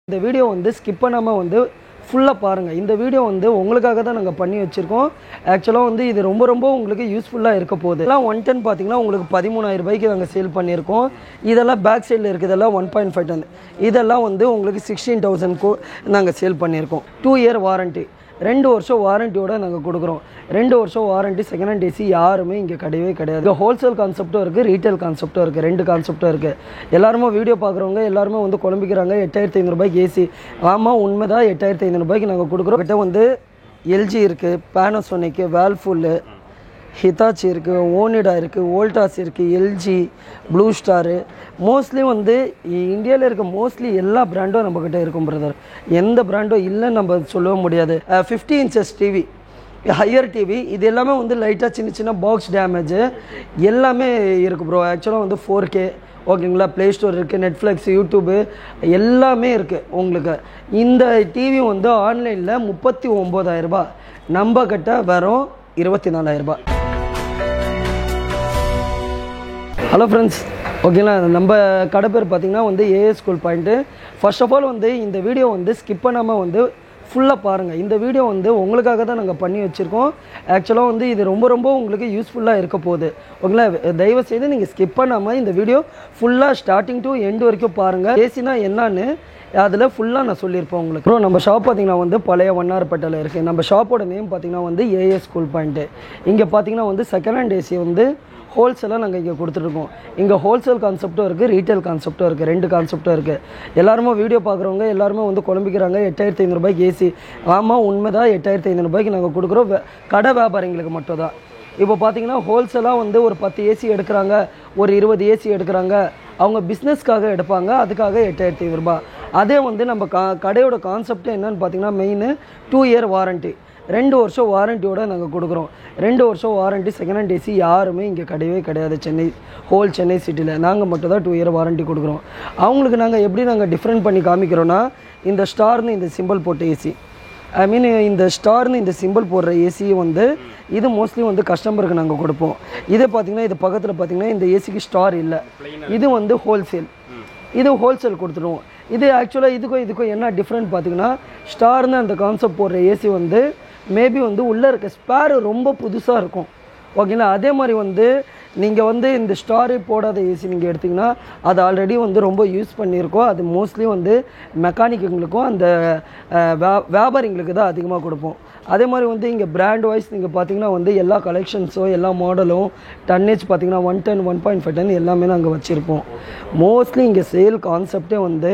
இந்த வீடியோ வந்து ஸ்கிப் பண்ணாமல் வந்து ஃபுல்லாக பாருங்கள். இந்த வீடியோ வந்து உங்களுக்காக தான் நாங்கள் பண்ணி வச்சுருக்கோம். ஆக்சுவலாக வந்து இது ரொம்ப உங்களுக்கு யூஸ்ஃபுல்லாக இருக்க போகுது. இதெல்லாம் 110 பார்த்தீங்கன்னா உங்களுக்கு 13,000 ரூபாய்க்கு நாங்கள் சேல் பண்ணியிருக்கோம். இதெல்லாம் பேக் சைடில் இருக்கிறதெல்லாம் 1.5 டன். இதெல்லாம் வந்து உங்களுக்கு 16,000க்கு நாங்கள் சேல் பண்ணியிருக்கோம். 2 இயர் வாரண்ட்டி, 2 வருஷம் வாரண்ட்டியோடு நாங்கள் கொடுக்குறோம். 2 வருஷம் வாரண்ட்டி. செகண்ட் ஹேண்ட் ஏசி யாருமே இங்கே கிடையவே கிடையாது. இங்கே ஹோல்சேல் கான்செப்ட்டும் இருக்குது, ரீட்டைல் கான்செப்ட்டும் இருக்குது. 2 கான்செப்ட்டும் இருக்குது. எல்லாருமே வீடியோ பார்க்குறவங்க எல்லாருமே வந்து குழம்பிக்கிறாங்க 8,500 ரூபாய்க்கு ஏசி. ஆமாம், உண்மைதான். 8,500 ரூபாய்க்கு நாங்கள் கொடுக்குறோம். கிட்ட வந்து எல்ஜி இருக்குது, பேனாசோனிக்கு, வேர்ல்பூலு, ஹிதாச்சி இருக்குது, ஓனிடா இருக்குது, வோல்டாஸ் இருக்குது, எல்ஜி, ப்ளூ ஸ்டாரு. மோஸ்ட்லி வந்து இந்தியாவில் இருக்க மோஸ்ட்லி எல்லா பிராண்டும் நம்மக்கிட்ட இருக்கும் பிரதர். எந்த பிராண்டும் இல்லைன்னு நம்ம சொல்லவே முடியாது. 50 இன்ச்சஸ் டிவி, ஹையர் டிவி, இது எல்லாமே வந்து லைட்டாக சின்ன பாக்ஸ் டேமேஜு எல்லாமே இருக்குது ப்ரோ. ஆக்சுவலாக வந்து 4K ஓகேங்களா. ப்ளே ஸ்டோர் இருக்குது, நெட்ஃப்ளிக்ஸ், யூடியூபு எல்லாமே இருக்குது உங்களுக்கு. இந்த டிவி வந்து ஆன்லைனில் 39,000 ரூபாய், நம்ம கிட்ட வெறும் 24,000 ரூபாய். ஹலோ ஃப்ரெண்ட்ஸ், ஓகேங்களா. நம்ம கடை பேர் பார்த்திங்கன்னா வந்து AS school point. First of all வந்து இந்த வீடியோ வந்து ஸ்கிப் பண்ணாமல் வந்து ஃபுல்லாக பாருங்கள். இந்த வீடியோ வந்து உங்களுக்காக தான் நாங்கள் பண்ணி வச்சுருக்கோம். ஆக்சுவலாக வந்து இது ரொம்ப உங்களுக்கு யூஸ்ஃபுல்லாக இருக்க போகுது ஓகேங்களா. தயவுசெய்து நீங்கள் ஸ்கிப் பண்ணாமல் இந்த வீடியோ ஃபுல்லாக ஸ்டார்டிங் டு எண்டு வரைக்கும் பாருங்கள். ஏசினா என்னான்னு அதில் ஃபுல்லாக நான் சொல்லியிருப்பேன் உங்களுக்கு. ப்ரோ, நம்ம ஷாப் பார்த்திங்கன்னா வந்து பழைய வண்ணாரப்பேட்டையில் இருக்குது. நம்ம ஷாப்போட நேம் பார்த்திங்கன்னா வந்து ஏஎஸ் ஸ்கூல் பாயிண்ட்டு. இங்கே பார்த்திங்கன்னா வந்து செகண்ட் ஹேண்ட் ஏசி வந்து ஹோல்சேலாக நாங்கள் இங்கே கொடுத்துட்ருக்கோம். இங்கே ஹோல்சேல் கான்செப்ட்டும் இருக்குது, ரீட்டைல் கான்செப்ட்டும் இருக்குது. 2 கான்செப்ட்டும் இருக்குது. எல்லாருமே வீடியோ பார்க்குறவங்க எல்லாருமே வந்து குழம்பிக்கிறாங்க 8,500 ரூபாய்க்கு ஏசி. ஆமாம், உண்மைதான். 8,500 ரூபாய்க்கு நாங்கள் கொடுக்குறோம். கடை வியாபாரிங்களுக்கு மட்டும் தான். இப்போ பார்த்தீங்கன்னா ஹோல்சேலாக வந்து ஒரு 10 ஏசி எடுக்கிறாங்க, ஒரு 20 ஏசி எடுக்கிறாங்க. அவங்க பிஸ்னஸ்க்காக எடுப்பாங்க, அதுக்காக 8,500 ரூபாய். அதே வந்து நம்ம கடையோட கான்செப்ட் என்னன்னு பார்த்தீங்கன்னா மெயின் 2 இயர் வாரண்ட்டி, 2 வருஷம் வாரண்ட்டியோடு நாங்கள் கொடுக்குறோம். 2 வருஷம் வாரண்ட்டி. செகண்ட் ஹேண்ட் ஏசி யாருமே இங்கே கிடையவே கிடையாது. சென்னை சிட்டியில் நாங்கள் மட்டும் தான் 2 இயர் வாரண்ட்டி கொடுக்குறோம். அவங்களுக்கு நாங்கள் எப்படி டிஃப்ரெண்ட் பண்ணி காமிக்கிறோன்னா, இந்த ஸ்டார்னு இந்த சிம்பிள் போட்ட ஏசி, ஐ மீன் இந்த ஸ்டார்னு இந்த சிம்பிள் போடுற ஏசி வந்து இது மோஸ்ட்லி வந்து கஸ்டமருக்கு நாங்கள் கொடுப்போம். இதே பார்த்திங்கன்னா இது பக்கத்தில் பார்த்திங்கன்னா இந்த ஏசிக்கு ஸ்டார் இல்லை, இது வந்து ஹோல்சேல். இது ஹோல்சேல் கொடுத்துருவோம். இது ஆக்சுவலாக இதுக்கும் என்ன டிஃப்ரெண்ட் பார்த்திங்கன்னா, ஸ்டார்னு அந்த கான்செப்ட் போடுற ஏசி வந்து மேபி வந்து உள்ளே இருக்க ஸ்பேரு ரொம்ப புதுசாக இருக்கும் ஓகேங்களா. அதே மாதிரி வந்து நீங்கள் வந்து இந்த ஸ்டாரே போடாத ஏசி நீங்கள் எடுத்திங்கன்னா அது ஆல்ரெடி வந்து ரொம்ப யூஸ் பண்ணியிருக்கோம். அது மோஸ்ட்லி வந்து மெக்கானிக்குங்களுக்கும் அந்த வியாபாரிங்களுக்கு தான் அதிகமாக கொடுப்போம். அதே மாதிரி வந்து இங்கே பிராண்ட் வைஸ் நீங்கள் பார்த்தீங்கன்னா வந்து எல்லா கலெக்ஷன்ஸும் எல்லா மாடலும் டன்னேஜ் பார்த்தீங்கன்னா 110, 1.5 டன் எல்லாமே நாங்கள் வச்சுருப்போம். மோஸ்ட்லி இங்கே சேல் கான்செப்டே வந்து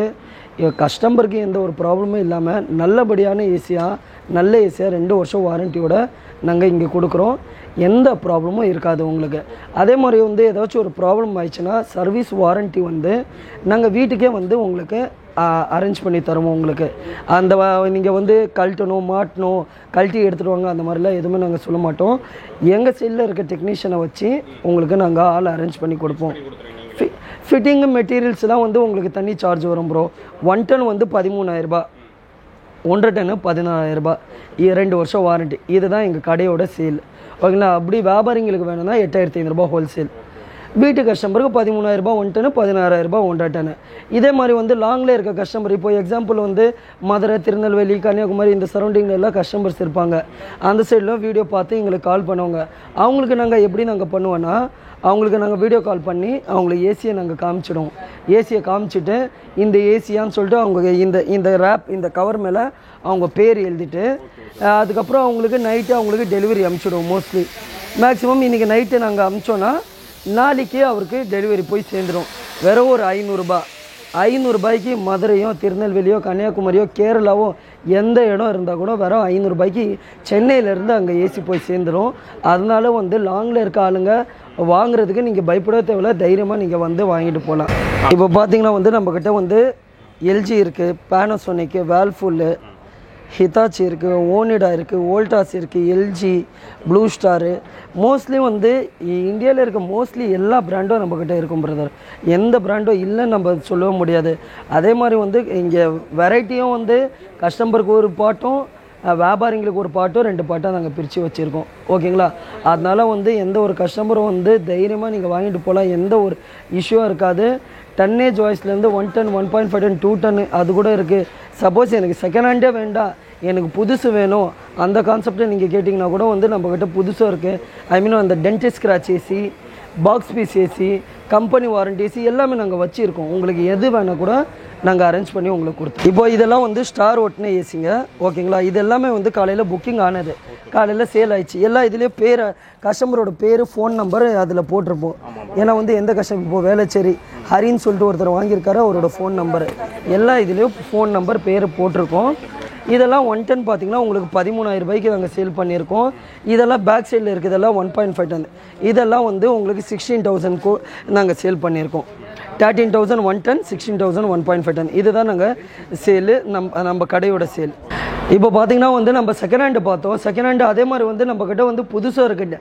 கஸ்டமருக்கு எந்த ஒரு ப்ராப்ளமும் இல்லாமல் நல்லபடியான ஏசியாக, நல்ல ஏசியாக 2 வருஷம் வாரண்ட்டியோட நாங்கள் இங்கே கொடுக்குறோம். எந்த ப்ராப்ளமும் இருக்காது உங்களுக்கு. அதே மாதிரி வந்து ஏதாச்சும் ஒரு ப்ராப்ளம் ஆயிடுச்சுன்னா சர்வீஸ் வாரண்ட்டி வந்து நாங்கள் வீட்டுக்கே வந்து உங்களுக்கு அரேஞ்ச் பண்ணி தருவோம். உங்களுக்கு அந்த நீங்கள் வந்து கழட்டணும், மாட்டணும், கழட்டி எடுத்துகிட்டு வாங்க அந்த மாதிரிலாம் எதுவுமே நாங்கள் சொல்ல மாட்டோம். எங்கள் சைடில் இருக்க டெக்னீஷியனை வச்சு உங்களுக்கு நாங்கள் ஆள் அரேஞ்ச் பண்ணி கொடுப்போம். ஃபிட்டிங்கு மெட்டீரியல்ஸ்லாம் வந்து உங்களுக்கு தனி சார்ஜ் வரும் ப்ரோ. 1 டன் வந்து 13,000 ரூபாய், 1.5 டன்னு 14,000 ரூபாய், 2 வருஷம் வாரண்ட்டி. இதுதான் எங்கள் கடையோட சேல் ஓகேங்களா. அப்படி வியாபாரிங்களுக்கு வேணும்னா 8,500 ரூபாய் ஹோல்சேல். வீட்டு கஸ்டமருக்கு 13,000 ரூபாய் 1 டன்னு, 16,000 ரூபாய் 1.5 டன்னு. இதே மாதிரி வந்து லாங்கில் இருக்க கஸ்டமர், இப்போ எக்ஸாம்பிள் வந்து மதுரை, திருநெல்வேலி, கன்னியாகுமரி இந்த சரௌண்டிங்கில் எல்லாம் கஸ்டமர்ஸ் இருப்பாங்க. அந்த சைட்லாம் வீடியோ பார்த்து எங்களுக்கு கால் பண்ணுவாங்க. அவங்களுக்கு நாங்கள் எப்படி பண்ணுவோன்னா, அவங்களுக்கு நாங்கள் வீடியோ கால் பண்ணி அவங்களுக்கு ஏசியை நாங்கள் காமிச்சிடுவோம். ஏசியை காமிச்சிட்டு இந்த ஏசியான்னு சொல்லிட்டு அவங்க இந்த ரேப் இந்த கவர் மேலே அவங்க பேர் எழுதிட்டு அதுக்கப்புறம் அவங்களுக்கு நைட்டு அவங்களுக்கு டெலிவரி அனுப்பிச்சிடுவோம். மோஸ்ட்லி மேக்ஸிமம் இன்றைக்கி நைட்டு நாங்கள் அனுப்பிச்சோன்னா நாளைக்கே அவருக்கு டெலிவரி போய் சேர்ந்துடும். வெறும் ஒரு 500 ரூபாய். 500 ரூபாய்க்கு மதுரையோ, திருநெல்வேலியோ, கன்னியாகுமரியோ, கேரளாவோ எந்த இடம் இருந்தால் கூட வெறும் 500 ரூபாய்க்கு சென்னையிலேருந்து அங்கே ஏசி போய் சேர்ந்துடும். அதனால வந்து லாங்கில் இருக்க ஆளுங்க வாங்குறதுக்கு நீங்கள் பயப்பட தேவையில்ல, தைரியமாக நீங்கள் வந்து வாங்கிட்டு போகலாம். இப்போ பார்த்தீங்கன்னா வந்து நம்மக்கிட்ட வந்து எல்ஜி இருக்குது, பேனாசோனிக்கு, வேர்ல்பூலு, ஹிதாச்சி இருக்குது, ஓனிடா இருக்குது, வோல்டாஸ் இருக்குது, எல்ஜி, ப்ளூ ஸ்டாரு. மோஸ்ட்லி வந்து இந்தியாவில் இருக்க மோஸ்ட்லி எல்லா பிராண்டும் நம்மக்கிட்ட இருக்கும் பிரதர். எந்த பிராண்டும் இல்லைன்னு நம்ம சொல்லவே முடியாது. அதே மாதிரி வந்து இங்கே வெரைட்டியும் வந்து கஸ்டமருக்கு ஒரு பாட்டும் வியாபாரிங்களுக்கு ஒரு பாட்டோ 2 பாட்டோ நாங்கள் பிரித்து வச்சுருக்கோம். ஓகேங்களா? அதனால் வந்து எந்த ஒரு கஸ்டமரும் வந்து தைரியமாக நீங்கள் வாங்கிட்டு போகலாம். எந்த ஒரு இஷ்யூவும் இருக்காது. டன்னேஜ் வாய்ஸ்லேருந்து 1 டன் 1.5 டன் 2 டன் அது கூட இருக்குது. சப்போஸ் எனக்கு செகண்ட் ஹேண்டே வேண்டாம், எனக்கு புதுசு வேணும், அந்த கான்செப்டை நீங்கள் கேட்டிங்கன்னா கூட வந்து நம்மக்கிட்ட புதுசாக இருக்குது. ஐ மீன் அந்த dentist scratch AC, box piece AC, company warranty AC எல்லாமே நாங்கள் வச்சுருக்கோம். உங்களுக்கு எது வேணால் கூட நாங்கள் அரேஞ்ச் பண்ணி உங்களுக்கு கொடுத்தோம். இப்போ இதெல்லாம் வந்து ஸ்டார் ஓட்டுன ஏசிங்க. ஓகேங்களா? இது எல்லாமே வந்து காலையில் புக்கிங் ஆனது, காலையில் சேல் ஆயிடுச்சு. எல்லாம் இதுலேயே பேர், கஸ்டமரோட பேர், ஃபோன் நம்பர் அதில் போட்டிருப்போம். ஏன்னா வந்து எந்த கஸ்டமர் இப்போ வேலைச்சேரி ஹரின்னு சொல்லிட்டு ஒருத்தர் வாங்கியிருக்காரு, அவரோட ஃபோன் நம்பரு எல்லாம் இதுலேயும் ஃபோன் நம்பர் பேர் போட்டிருக்கோம். இதெல்லாம் 1 டன் பார்த்தீங்கன்னா உங்களுக்கு 13,000 ரூபாய்க்கு நாங்கள் சேல் பண்ணியிருக்கோம். இதெல்லாம் பேக் சைடில் இருக்குது, இதெல்லாம் 1.5 டன். இதெல்லாம் வந்து உங்களுக்கு 16,000 நாங்கள் சேல் பண்ணியிருக்கோம். 13,000 1 டன், 16,000 1.5 டன். இதுதான் நாங்கள் சேலு, நம்ம கடையோட சேல். இப்போ பார்த்தீங்கன்னா வந்து நம்ம செகண்ட் ஹேண்டு பார்த்தோம். செகண்ட் ஹேண்டு அதே மாதிரி வந்து நம்மக்கிட்ட வந்து புதுசாக இருக்குது.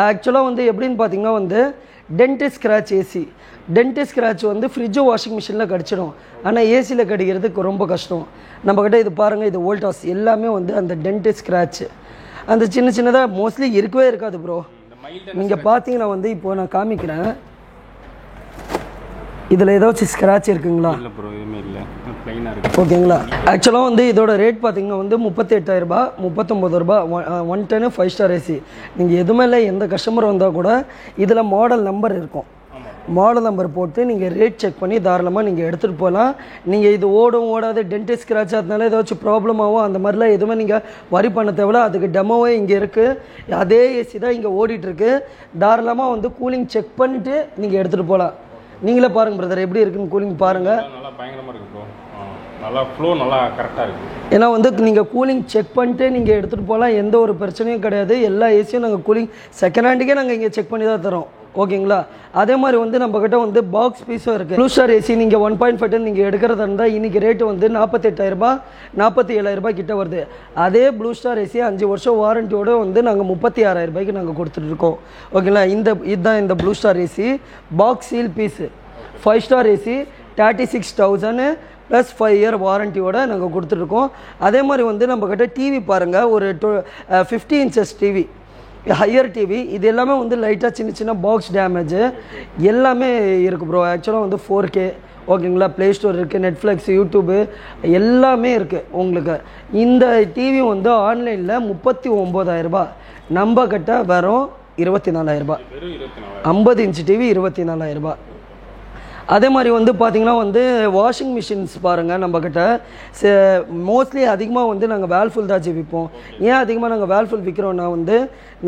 ஆக்சுவலாக வந்து எப்படின்னு பார்த்தீங்கன்னா வந்து dentist scratch AC. Dentist scratch வந்து ஃப்ரிட்ஜு வாஷிங் மிஷினில் கிடச்சிடும், ஆனால் ஏசியில் கிடைக்கிறதுக்கு ரொம்ப கஷ்டம். நம்மக்கிட்ட இது பாருங்கள், இது வோல்டாஸ் எல்லாமே வந்து அந்த டென்டிஸ்ட் ஸ்க்ராட்ச் அந்த சின்ன சின்னதாக மோஸ்ட்லி இருக்கவே இருக்காது ப்ரோ. நீங்கள் பார்த்தீங்கன்னா வந்து இப்போது நான் காமிக்கிறேன், இதில் ஏதாச்சும் ஸ்க்ராட்ச் இருக்குங்களா? ஓகேங்களா? ஆக்சுவலாக வந்து இதோட ரேட் பார்த்தீங்கன்னா வந்து 38,000 ரூபா, 39 ரூபா. 1 டன் 5 ஸ்டார் ஏசி. நீங்கள் எதுவுமே இல்லை, எந்த கஸ்டமர் வந்தால் கூட இதில் மாடல் நம்பர் இருக்கும். மாடல் நம்பர் போட்டு நீங்கள் ரேட் செக் பண்ணி தாராளமாக நீங்கள் எடுத்துகிட்டு போகலாம். நீங்கள் இது ஓடும் ஓடாது டென்டிஸ்ட் ஸ்க்ராட்ச் அதனால ஏதாச்சும் ப்ராப்ளம் ஆகும் அந்த மாதிரிலாம் எதுவுமே நீங்கள் வரி பண்ண தேவையில்ல. அதுக்கு டெமோவே இங்கே இருக்குது. அதே ஏசி தான் இங்கே ஓடிட்டுருக்கு. தாராளமாக வந்து கூலிங் செக் பண்ணிவிட்டு நீங்கள் எடுத்துகிட்டு போகலாம். நீங்களே பாருங்கள் பிரதர், எப்படி இருக்குன்னு கூலிங் பாருங்கள். நல்லா பயங்கரமாக இருக்குது ப்ரோ. நல்லா ஃப்ளோ நல்லா கரெக்டாக இருக்குது. ஏன்னா வந்து நீங்கள் கூலிங் செக் பண்ணிட்டு நீங்கள் எடுத்துகிட்டு போகலாம், எந்த ஒரு பிரச்சனையும் கிடையாது. எல்லா ஏசியும் நாங்கள் கூலிங் செகண்ட் ஹேண்டுக்கே நாங்கள் இங்கே செக் பண்ணி தான் தரோம். ஓகேங்களா? அதே மாதிரி வந்து நம்மக்கிட்ட வந்து பாக்ஸ் பீஸும் இருக்குது. ப்ளூ ஸ்டார் ஏசி நீங்கள் 1.5 டன் நீங்கள் எடுக்கிறதா இருந்தால் இன்றைக்கி ரேட்டு வந்து 48,000 ரூபா, 47,000 ரூபாய் கிட்ட வருது. அதே ப்ளூ ஸ்டார் ஏசி 5 வருஷம் வாரண்டியோடு வந்து நாங்கள் 36,000 ரூபாய்க்கு நாங்கள் கொடுத்துட்ருக்கோம். ஓகேங்களா? இதுதான் இந்த Blue Star AC box seal piece. 5 star AC 36,000 plus 5 year வாரண்டியோடு நாங்கள் கொடுத்துட்ருக்கோம். அதே மாதிரி வந்து நம்மக்கிட்ட டிவி பாருங்கள், ஒரு 50 இன்ச்சஸ் டிவி, ஹையர் டிவி. இது எல்லாமே வந்து லைட்டாக சின்ன சின்ன பாக்ஸ் டேமேஜு எல்லாமே இருக்குது ப்ரோ. ஆக்சுவலாக வந்து 4K. ஓகேங்களா? ப்ளே ஸ்டோர் இருக்குது, நெட்ஃப்ளிக்ஸ், யூடியூபு எல்லாமே இருக்குது உங்களுக்கு. இந்த டிவி வந்து ஆன்லைனில் 39,000 ரூபா, நம்ம கிட்ட வெறும் 24,000 ரூபா. 50 இன்ச் டிவி 24,000 ரூபா. அதே மாதிரி வந்து பார்த்திங்கன்னா வந்து வாஷிங் மிஷின்ஸ் பாருங்கள், நம்மக்கிட்ட மோஸ்ட்லி அதிகமாக வந்து நாங்கள் வேல்ஃபுல் தான் விற்போம். ஏன் அதிகமாக நாங்கள் வேல்ஃபுல் விற்கிறோன்னா வந்து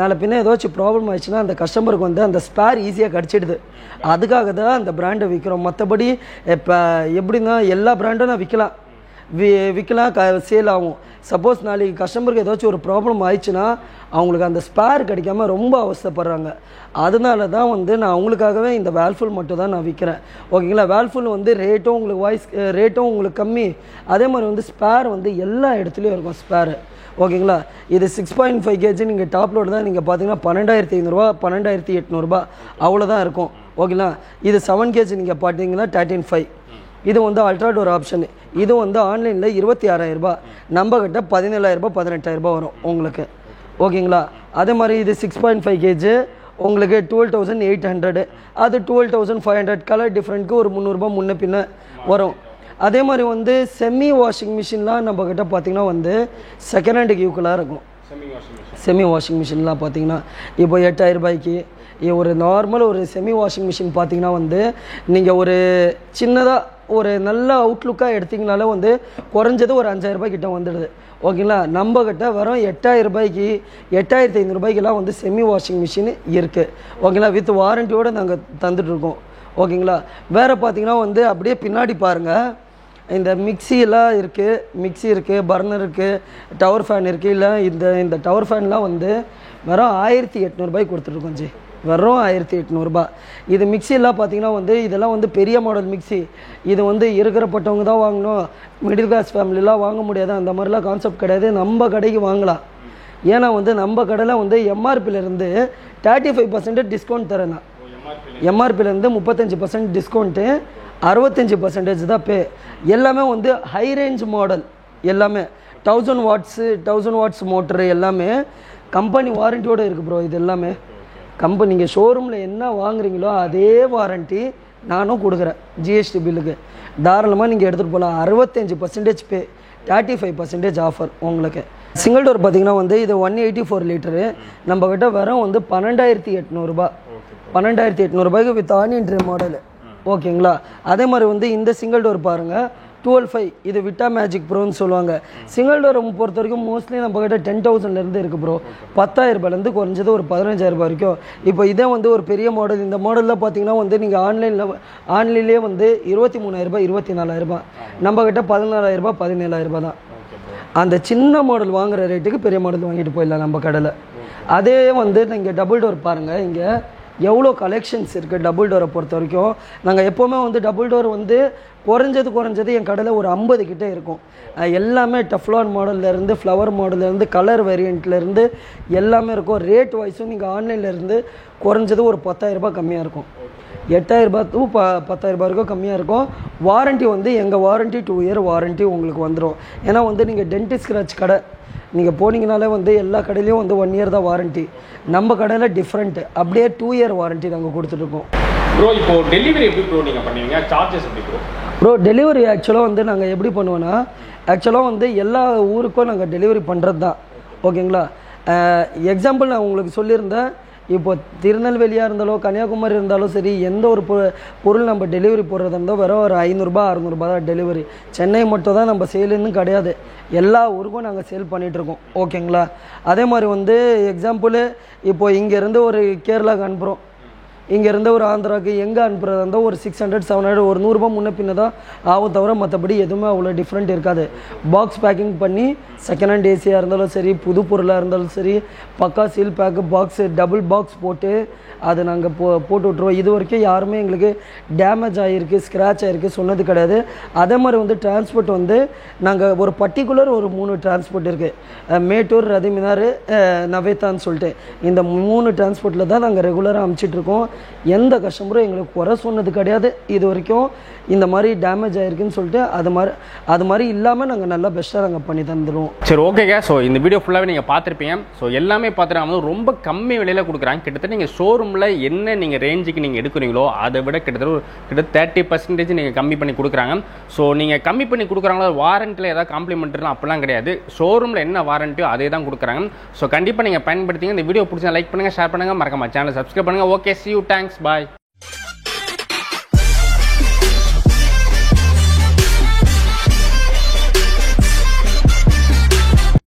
நாளை பின்ன ஏதாச்சும் ப்ராப்ளம் ஆயிடுச்சுன்னா அந்த கஸ்டமருக்கு வந்து அந்த ஸ்பேர் ஈஸியாக கிடச்சிடுது. அதுக்காக தான் அந்த பிராண்டை விற்கிறோம். மற்றபடி இப்போ எப்படின்னா எல்லா பிராண்டும் நான் விற்கலாம், சேல் ஆகும். சப்போஸ் நாளைக்கு கஸ்டமருக்கு ஏதாச்சும் ஒரு ப்ராப்ளம் ஆயிடுச்சுன்னா அவங்களுக்கு அந்த ஸ்பேர் கிடைக்காம ரொம்ப அவஸ்தைப்படுறாங்க. அதனால தான் வந்து நான் அவங்களுக்காகவே இந்த வேல்ஃபுல் மட்டும் தான் நான் விற்கிறேன். ஓகேங்களா? வேல்ஃபுல் வந்து ரேட்டும் உங்களுக்கு ரேட்டும் உங்களுக்கு கம்மி. அதே மாதிரி வந்து ஸ்பேர் வந்து எல்லா இடத்துலையும் இருக்கும் ஸ்பேரு. ஓகேங்களா? இது 6.5 கேஜி நீங்கள் டாப் லோடு தான் நீங்கள் பார்த்தீங்கன்னா 12,500 ரூபா, 12,800 ரூபா அவ்வளோதான் இருக்கும். ஓகேங்களா? இது 7 கேஜி நீங்கள் பார்த்தீங்கன்னா 13.5. இது வந்து அல்ட்ராடோர் ஆப்ஷன். இது வந்து ஆன்லைனில் 26,000 ரூபா, நம்மக்கிட்ட 17,000 ரூபா 18,000 ரூபா வரும் உங்களுக்கு. ஓகேங்களா? அதே மாதிரி இது 6.5 கேஜி உங்களுக்கு 12,800, அது 12,500. கலர் டிஃப்ரெண்ட்க்கு ஒரு 300 ரூபா முன்ன பின்ன வரும். அதே மாதிரி வந்து செமி வாஷிங் மிஷின்லாம் நம்மக்கிட்ட பார்த்திங்கன்னா வந்து செகண்ட் ஹேண்டுக்கு யூக்கலாக இருக்கும். செமி வாஷிங் மிஷின்லாம் பார்த்திங்கன்னா இப்போ 8,000 ரூபாய்க்கு ஒரு நார்மல் ஒரு செமி வாஷிங் மிஷின் பார்த்திங்கன்னா வந்து நீங்கள் ஒரு சின்னதாக ஒரு நல்ல அவுட்லுக்காக எடுத்திங்கனாலே வந்து குறைஞ்சது ஒரு 5,000 ரூபாய் கிட்ட வந்துடுது. ஓகேங்களா? நம்மக்கிட்ட வெறும் 8,000 ரூபாய்க்கு 8,500 ரூபாய்க்கெல்லாம் வந்து செமி வாஷிங் மிஷின் இருக்குது. ஓகேங்களா? வித் வாரண்டியோடு நாங்கள் தந்துட்டுருக்கோம். ஓகேங்களா? வேறு பார்த்திங்கன்னா வந்து அப்படியே பின்னாடி பாருங்கள், இந்த மிக்சியெல்லாம் இருக்குது, மிக்சி இருக்குது, பர்னர் இருக்குது, டவர் ஃபேன் இருக்குது. இல்லை இந்த டவர் ஃபேன்லாம் வந்து வெறும் 1,800 ரூபாய்க்கு கொடுத்துட்ருக்கோம் ஜி, வெறும் 1,800 ரூபா. இது மிக்சியெல்லாம் பார்த்திங்கன்னா வந்து இதெல்லாம் வந்து பெரிய மாடல் மிக்சி. இது வந்து இருக்கிறப்பட்டவங்க தான் வாங்கணும், மிடில் கிளாஸ் ஃபேமிலிலாம் வாங்க முடியாது அந்த மாதிரிலாம் கான்செப்ட் கிடையாது. நம்ம கடைக்கு வாங்கலாம். ஏன்னா வந்து நம்ம கடையில் வந்து எம்ஆர்பியிலேருந்து 35% டிஸ்கவுண்ட் தரேன் நான். எம்ஆர்பியிலேருந்து 35% டிஸ்கவுண்ட்டு, 65% தான் பே. எல்லாமே வந்து ஹை ரேஞ்ச் மாடல். எல்லாமே 1000 வாட்ஸ் மோட்டரு எல்லாமே கம்பெனி வாரண்டியோடு இருக்குது ப்ரோ. இது எல்லாமே கம்பெனி நீங்கள் ஷோரூமில் என்ன வாங்குறீங்களோ அதே வாரண்ட்டி நானும் கொடுக்குறேன். ஜிஎஸ்டி பில்லுக்கு தாராளமாக நீங்கள் எடுத்துகிட்டு போகலாம். 65% பே, 35% ஆஃபர் உங்களுக்கு. சிங்கிள் டோர் பார்த்தீங்கன்னா வந்து இது 184 லிட்டரு நம்மக்கிட்ட வெறும் வந்து 12,800 12,800 வித் ஆனியன் மாடலு. ஓகேங்களா. அதே மாதிரி வந்து இந்த சிங்கிள் டோர் பாருங்கள் 12.5, இது விட்டா மேஜிக் ப்ரோன்னு சொல்லுவாங்க. சிங்கிள் டோர் பொறுத்த வரைக்கும் மோஸ்ட்லி நம்ம கிட்ட 10,000லேருந்து இருக்குது ப்ரோ. 10,000 குறைஞ்சது ஒரு 15,000 வரைக்கும். இப்போ இதே வந்து ஒரு பெரிய மாடல், இந்த மாடலில் பார்த்தீங்கன்னா வந்து நீங்கள் ஆன்லைன்லேயே வந்து 23,000 24,000, நம்ம கிட்ட 14,000 17,000 தான். அந்த சின்ன மாடல் வாங்குகிற ரேட்டுக்கு பெரிய மாடல் வாங்கிட்டு போயிடலாம் நம்ம கடையில். அதே வந்து நீங்கள் டபுள் டோர் பாருங்கள், இங்கே எவ்வளோ கலெக்ஷன்ஸ் இருக்குது டபுள் டோரை பொறுத்த வரைக்கும். நாங்கள் எப்போவுமே வந்து டபுள் டோர் வந்து குறைஞ்சது என் கடையில் ஒரு 50 கிட்டே இருக்கும். எல்லாமே டெஃப்லான் மாடல்லேருந்து ஃப்ளவர் மாடல்லேருந்து கலர் வேரியண்ட்லேருந்து எல்லாமே இருக்கும். ரேட் வைஸும் நீங்கள் ஆன்லைன்லேருந்து குறைஞ்சது ஒரு 10,000 கம்மியாக இருக்கும். 8,000 to 10,000 வரைக்கும் கம்மியாக இருக்கும். வாரண்ட்டி வந்து எங்கள் வாரண்ட்டி 2 year வாரண்ட்டி உங்களுக்கு வந்துடும். ஏன்னா வந்து நீங்கள் டென்டிஸ்ட் ஸ்க்ராட்ச் கடை நீங்கள் போனீங்கனாலே வந்து எல்லா கடையிலையும் வந்து 1 year தான் வாரண்ட்டி. நம்ம கடையில் டிஃப்ரெண்ட்டு, அப்படியே 2 year வாரண்ட்டி நாங்கள் கொடுத்துட்ருக்கோம். ப்ரோ இப்போ டெலிவரி எப்படி ப்ரோ நீங்கள் பண்ணுவீங்க? சார்ஜஸ் எப்படி ப்ரோ? ப்ரோ டெலிவரி ஆக்சுவலாக வந்து நாங்கள் எப்படி பண்ணுவோன்னா, ஆக்சுவலாக வந்து எல்லா ஊருக்கும் நாங்கள் டெலிவரி பண்ணுறது தான். ஓகேங்களா. எக்ஸாம்பிள் நான் உங்களுக்கு சொல்லியிருந்தேன், இப்போ திருநெல்வேலியாக இருந்தாலும் கன்னியாகுமரி இருந்தாலும் சரி, எந்த ஒரு பொருள் நம்ம டெலிவரி போடுறதா இருந்தால் வெறும் ஒரு 500 600 தான் டெலிவரி. சென்னை மட்டும் தான் நம்ம சேலுன்னு கிடையாது, எல்லா ஊருக்கும் நாங்கள் சேல் பண்ணிகிட்ருக்கோம். ஓகேங்களா. அதே மாதிரி வந்து எக்ஸாம்பிள் இப்போது இங்கேருந்து ஒரு கேரளாவுக்கு அனுப்புகிறோம், இங்கேருந்து ஒரு ஆந்திராவுக்கு எங்கே அனுப்புகிறதா இருந்தால் ஒரு 600 700 ஒரு 100 முன்ன பின்ன தான் ஆகும், தவிர மற்றபடி எதுவுமே அவ்வளோ டிஃப்ரெண்ட் இருக்காது. பாக்ஸ் பேக்கிங் பண்ணி செகண்ட் ஹேண்ட் ஏசியாக இருந்தாலும் சரி, புது பொருளாக இருந்தாலும் சரி, பக்கா seal pack box double box போட்டு அது நாங்கள் போட்டு விட்ருவோம். இது வரைக்கும் யாருமே எங்களுக்கு டேமேஜ் ஆகிருக்கு ஸ்க்ராட்ச் ஆகிருக்கு சொன்னது கிடையாது. அதே மாதிரி வந்து டிரான்ஸ்போர்ட் வந்து நாங்கள் ஒரு பர்டிகுலர் ஒரு 3 டிரான்ஸ்போர்ட் இருக்குது, மேட்டூர், ரதிமினார், நவேத்தான்னு சொல்லிட்டு. இந்த 3 டிரான்ஸ்போர்ட்டில் தான் நாங்கள் ரெகுலராக அனுப்பிச்சிட்ருக்கோம். எந்த கஸ்டமரும் எங்களுக்கு குறை சொன்னது கிடையாது இது வரைக்கும். இந்த மாதிரி டேமேஜ் ஆகிருக்குன்னு சொல்லிட்டு அது மாதிரி இல்லாமல் நாங்கள் நல்லா பெஸ்ட்டாக நாங்கள் பண்ணி தந்துடுவோம். சரி ஓகேங்க. ஸோ இந்த வீடியோ ஃபுல்லாகவே நீங்கள் பார்த்துருப்பீங்க. ஸோ எல்லாமே பார்த்துட்டு ரொம்ப கம்மி விலையில் கொடுக்குறாங்க. கிட்டத்தட்ட நீங்கள் ஷோரூமில் என்ன நீங்கள் ரேஞ்சுக்கு நீங்கள் எடுக்கிறீங்களோ அதை விட கிட்டத்தட்ட 30% நீங்கள் கம்மி பண்ணி கொடுக்குறாங்க. ஸோ நீங்கள் கம்மி பண்ணி கொடுக்குறாங்களோ வாரண்ட்டியில் ஏதாவது காம்ப்ளிமெண்ட்லாம் அப்படிலாம் கிடையாது. ஷோரூமில் என்ன வாரண்ட்டியோ அதே தான் கொடுக்குறாங்க. ஸோ கண்டிப்பாக நீங்கள் பயன்படுத்திங்க. இந்த வீடியோ பிடிச்சா லைக் பண்ணுங்கள், ஷேர் பண்ணுங்கள், மறக்காம சேனலை சப்ஸ்கிரைப் பண்ணுங்கள். Okay, see you, thanks, bye.